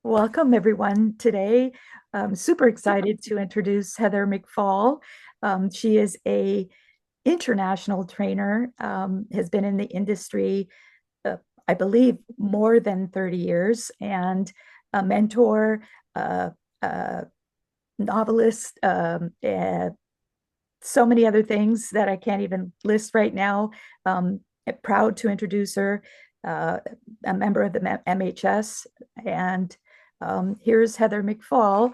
Welcome, everyone. Today, I'm super excited to introduce Heather McFall. She is a international trainer, has been in the industry, I believe, more than 30 years, and a mentor, a novelist, so many other things that I can't even list right now. Proud to introduce her, uh, a member of the MHS, and here's Heather McFall.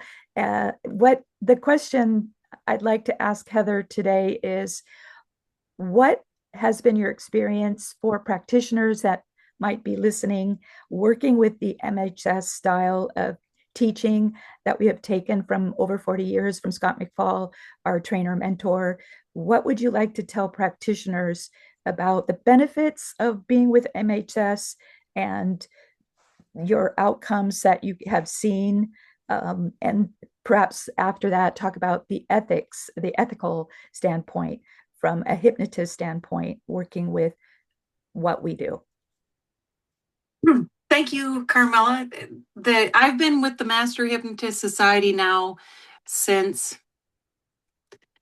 What the question I'd like to ask Heather today is, what has been your experience for practitioners that might be listening, working with the MHS style of teaching that we have taken from over 40 years from Scott McFall, our trainer mentor? What would you like to tell practitioners about the benefits of being with MHS and your outcomes that you have seen? And perhaps after that, talk about the ethics, the ethical standpoint from a hypnotist standpoint, working with what we do. Thank you, Carmela. I've been with the Master Hypnotist Society now since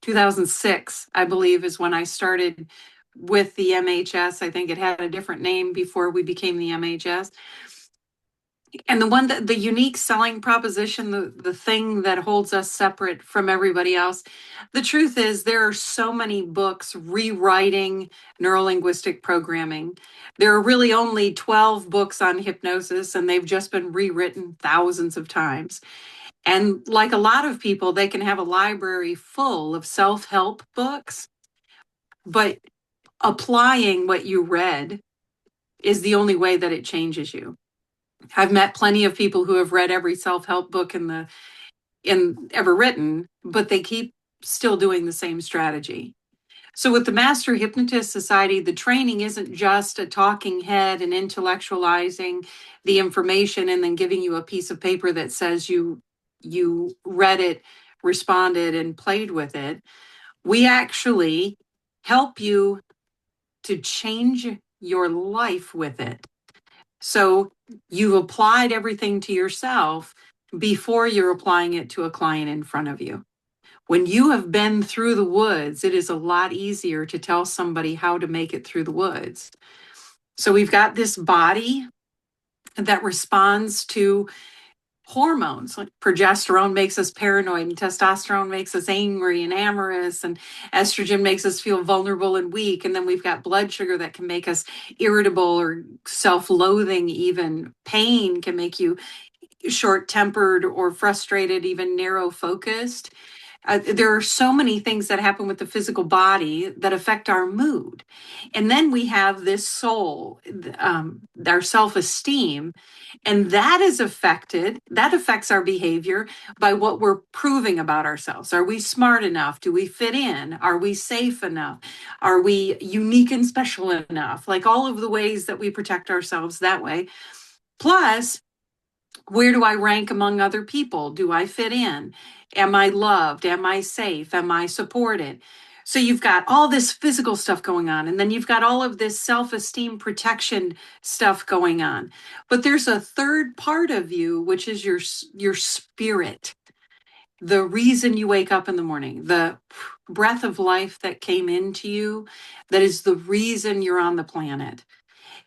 2006, I believe, is when I started with the MHS. I think it had a different name before we became the MHS. And the unique selling proposition, the thing that holds us separate from everybody else, the truth is there are so many books rewriting neurolinguistic programming. There are really only 12 books on hypnosis, and they've just been rewritten thousands of times. And like a lot of people, they can have a library full of self-help books, but applying what you read is the only way that it changes you. I've met plenty of people who have read every self-help book in ever written, but they keep still doing the same strategy. So with the Master Hypnotist Society, the training isn't just a talking head and intellectualizing the information and then giving you a piece of paper that says you read it, responded, and played with it. We actually help you to change your life with it. So you've applied everything to yourself before you're applying it to a client in front of you. When you have been through the woods, it is a lot easier to tell somebody how to make it through the woods. So we've got this body that responds to hormones. Like progesterone makes us paranoid, and testosterone makes us angry and amorous, and estrogen makes us feel vulnerable and weak. And then we've got blood sugar that can make us irritable or self-loathing. Even pain can make you short-tempered or frustrated, even narrow-focused. There are so many things that happen with the physical body that affect our mood. And then we have this soul, our self-esteem, and that affects our behavior by what we're proving about ourselves. Are we smart enough? Do we fit in? Are we safe enough? Are we unique and special enough? Like all of the ways that we protect ourselves that way. Plus, where do I rank among other people? Do I fit in? Am I loved? Am I safe? Am I supported? So you've got all this physical stuff going on, and then you've got all of this self-esteem protection stuff going on. But there's a third part of you, which is your spirit, the reason you wake up in the morning, the breath of life that came into you, that is the reason you're on the planet.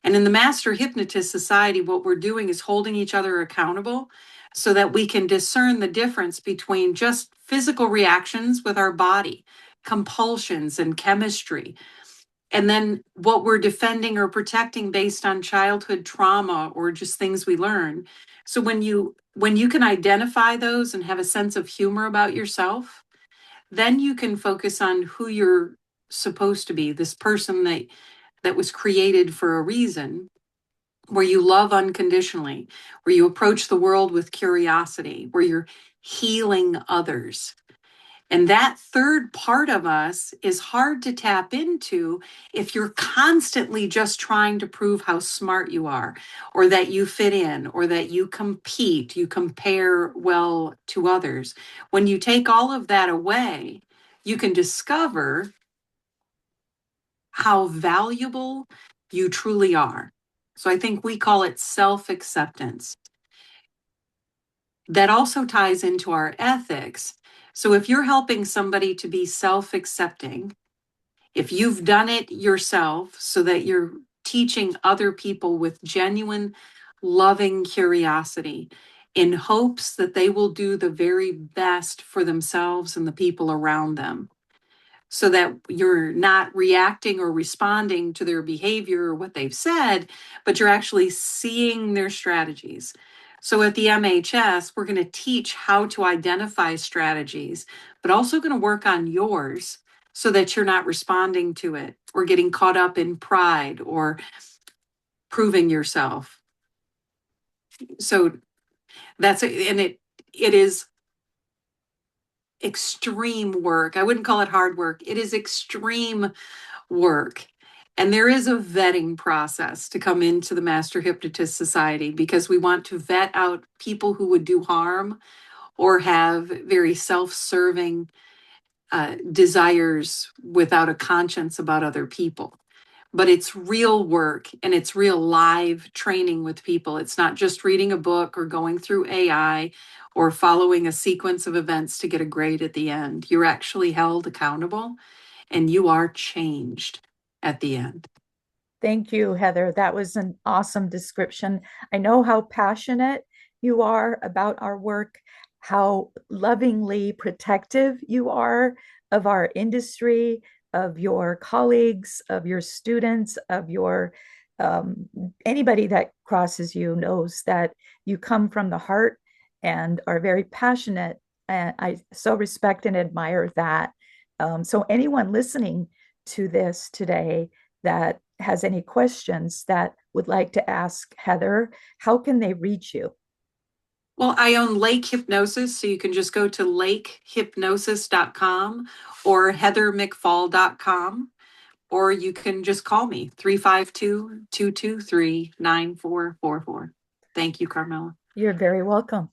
And in the Master Hypnotist Society, what we're doing is holding each other accountable so that we can discern the difference between just physical reactions with our body, compulsions and chemistry, and then what we're defending or protecting based on childhood trauma or just things we learn. So when you can identify those and have a sense of humor about yourself, then you can focus on who you're supposed to be, this person that was created for a reason, where you love unconditionally, where you approach the world with curiosity, where you're healing others. And that third part of us is hard to tap into if you're constantly just trying to prove how smart you are, or that you fit in, or that you compete, you compare well to others. When you take all of that away, you can discover how valuable you truly are. So I think we call it self-acceptance. that also ties into our ethics. So if you're helping somebody to be self-accepting, if you've done it yourself so that you're teaching other people with genuine, loving curiosity in hopes that they will do the very best for themselves and the people around them, so that you're not reacting or responding to their behavior or what they've said, but you're actually seeing their strategies. So at the MHS, we're going to teach how to identify strategies, but also going to work on yours so that you're not responding to it or getting caught up in pride or proving yourself. So that's it. And it is extreme work. I wouldn't call it hard work. It is extreme work. And there is a vetting process to come into the Master Hypnotist Society, because we want to vet out people who would do harm or have very self-serving desires without a conscience about other people. But it's real work and it's real live training with people. It's not just reading a book or going through AI or following a sequence of events to get a grade at the end. You're actually held accountable and you are changed at the end. Thank you, Heather. That was an awesome description. I know how passionate you are about our work, how lovingly protective you are of our industry, of your colleagues, of your students, of your um, anybody that crosses you knows that you come from the heart and are very passionate. And I so respect and admire that. So anyone listening to this today that has any questions that would like to ask Heather, how can they reach you? Well, I own Lake Hypnosis, so you can just go to lakehypnosis.com or heathermcfall.com, or you can just call me 352-223-9444. Thank you, Carmela. You're very welcome.